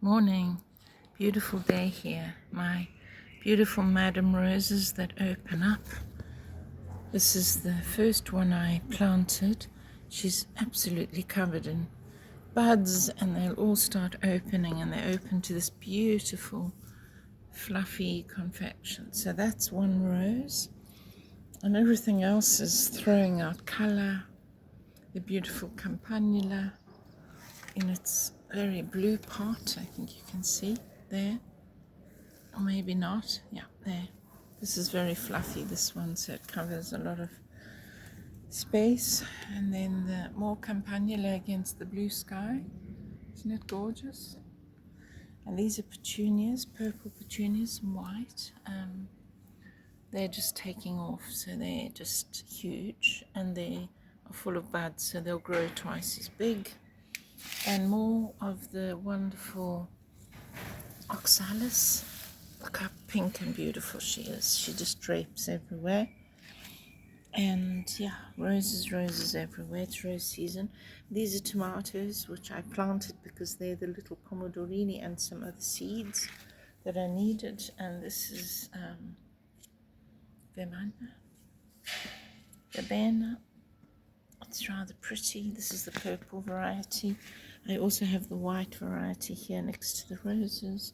Morning, beautiful day here. My beautiful Madam Roses that open up. This is the first one I planted. She's absolutely covered in buds and they'll all start opening and they open to this beautiful fluffy confection. So that's one rose and everything else is throwing out color. The beautiful campanula in its very blue part, I think you can see there, or maybe not. Yeah, there. This is very fluffy, this one, so it covers a lot of space. And then the more campanula against the blue sky. Isn't it gorgeous? And these are petunias, purple petunias and white. They're just taking off, so they're just huge and they are full of buds, so they'll grow twice as big. And more of the wonderful oxalis. Look how pink and beautiful she is. She just drapes everywhere. And yeah, roses everywhere. It's rose season. These are tomatoes, which I planted because they're the little pomodorini and some other seeds that I needed. And this is verbena. It's rather pretty. This is the purple variety. I also have the white variety here next to the roses.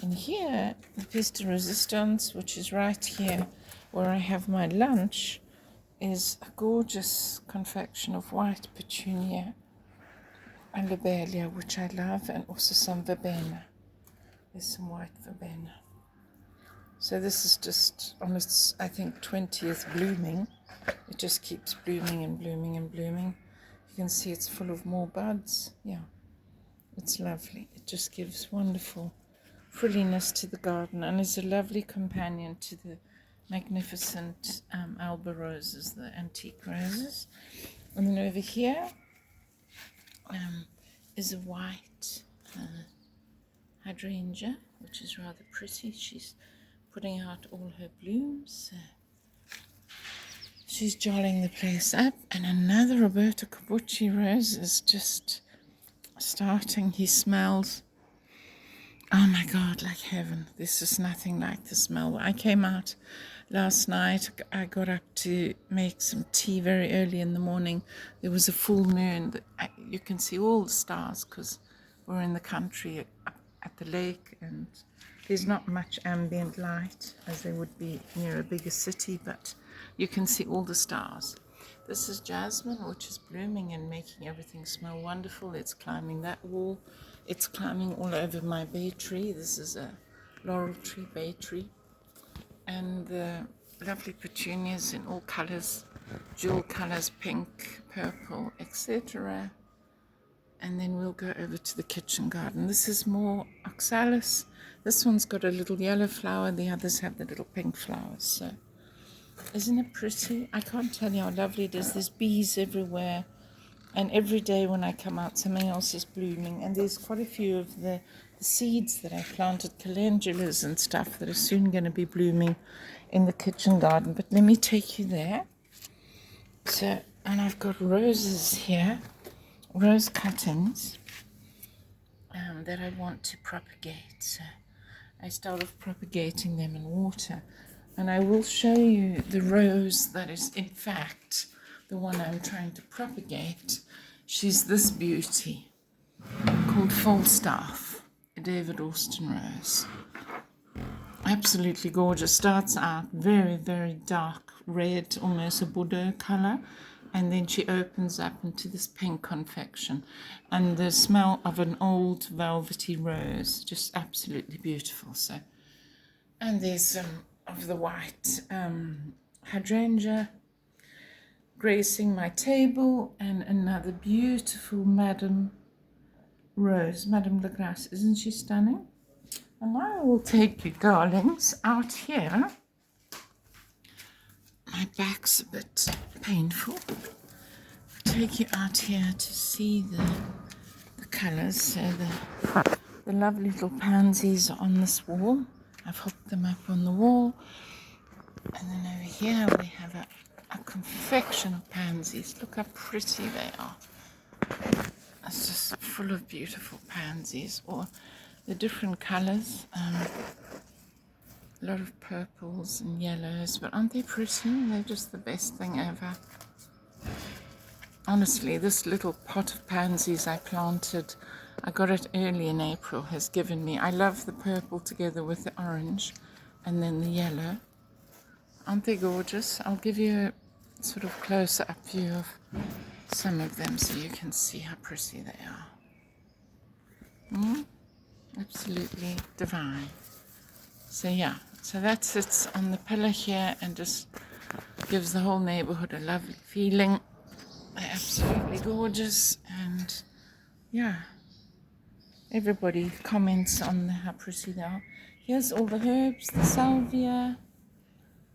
And here, the pista resistance, which is right here where I have my lunch, is a gorgeous confection of white petunia and lobelia, which I love, and also some verbena. There's some white verbena. So this is just on its, I think, 20th blooming. It just keeps blooming and blooming and blooming. You can see it's full of more buds. Yeah, it's lovely. It just gives wonderful frilliness to the garden and is a lovely companion to the magnificent Alba roses, the antique roses. And then over here is a white hydrangea, which is rather pretty. She's putting out all her blooms. She's jollying the place up. And another Roberto Capucci rose is just starting. He smells, oh my God, like heaven. This is nothing like the smell. I came out last night. I got up to make some tea very early in the morning. There was a full moon. You can see all the stars because we're in the country at the lake and there's not much ambient light as there would be near a bigger city, but you can see all the stars. This is jasmine, which is blooming and making everything smell wonderful. It's climbing that wall. It's climbing all over my bay tree. This is a laurel tree, bay tree. And the lovely petunias in all colors, jewel colors, pink, purple, etc. And then we'll go over to the kitchen garden. This is more oxalis. This one's got a little yellow flower. The others have the little pink flowers. So, isn't it pretty? I can't tell you how lovely it is. There's bees everywhere. And every day when I come out, something else is blooming. And there's quite a few of the seeds that I planted, calendulas and stuff, that are soon going to be blooming in the kitchen garden. But let me take you there. So, and I've got roses here, rose cuttings that I want to propagate. So I started propagating them in water. And I will show you the rose that is, in fact, the one I'm trying to propagate. She's this beauty called Falstaff, a David Austin rose. Absolutely gorgeous. Starts out very, very dark red, almost a Bordeaux color, and then she opens up into this pink confection. And the smell of an old velvety rose, just absolutely beautiful. So, and there's some of the white hydrangea gracing my table, and another beautiful Madame Rose, Madame de Grasse. Isn't she stunning? And now I will take you, darlings, out here. My back's a bit painful. I'll take you out here to see the colours. So the lovely little pansies are on this wall. I've hooked them up on the wall. And then over here we have a confection of pansies. Look how pretty they are. It's just full of beautiful pansies. Or the different colors. A lot of purples and yellows, but aren't they pretty? They're just the best thing ever. Honestly, this little pot of pansies I planted, I got it early in April, has given me, I love the purple together with the orange and then the yellow. Aren't they gorgeous? I'll give you a sort of closer up view of some of them so you can see how pretty they are. Absolutely divine. So yeah, so that sits on the pillar here and just gives the whole neighborhood a lovely feeling. They're absolutely gorgeous, and yeah, everybody comments on how pretty they are. Here's all the herbs, the salvia,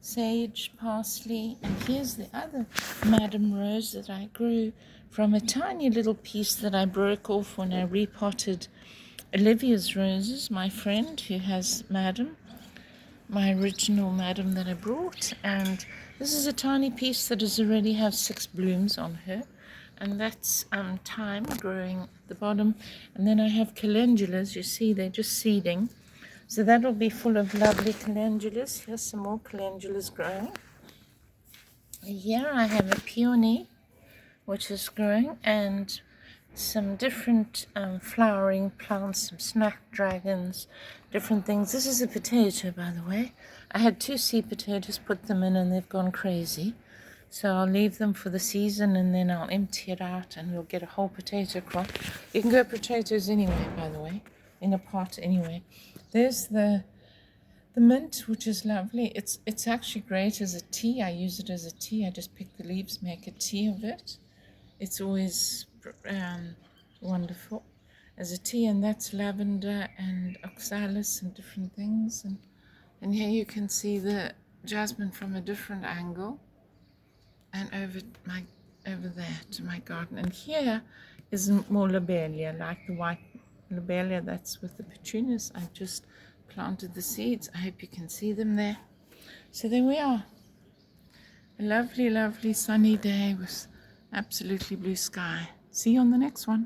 sage, parsley, and here's the other Madame Rose that I grew from a tiny little piece that I broke off when I repotted Olivia's roses, my friend who has Madame, my original Madame that I brought. And this is a tiny piece that has already have 6 blooms on her, and that's thyme growing at the bottom. And then I have calendulas, you see they're just seeding, so that'll be full of lovely calendulas. Here's some more calendulas growing. Here I have a peony which is growing, and some different flowering plants, some snapdragons, different things. This is a potato, by the way. I had 2 seed potatoes, put them in, and they've gone crazy. So I'll leave them for the season, and then I'll empty it out, and we'll get a whole potato crop. You can grow potatoes anywhere, by the way, in a pot anyway. There's the mint, which is lovely. It's actually great as a tea. I use it as a tea. I just pick the leaves, make a tea of it. It's always wonderful as a tea, and that's lavender and oxalis and different things. And here you can see the jasmine from a different angle, and over there to my garden. And here is more lobelia, like the white lobelia that's with the petunias. I've just planted the seeds. I hope you can see them there. So there we are. A lovely, lovely sunny day with absolutely blue sky. See you on the next one.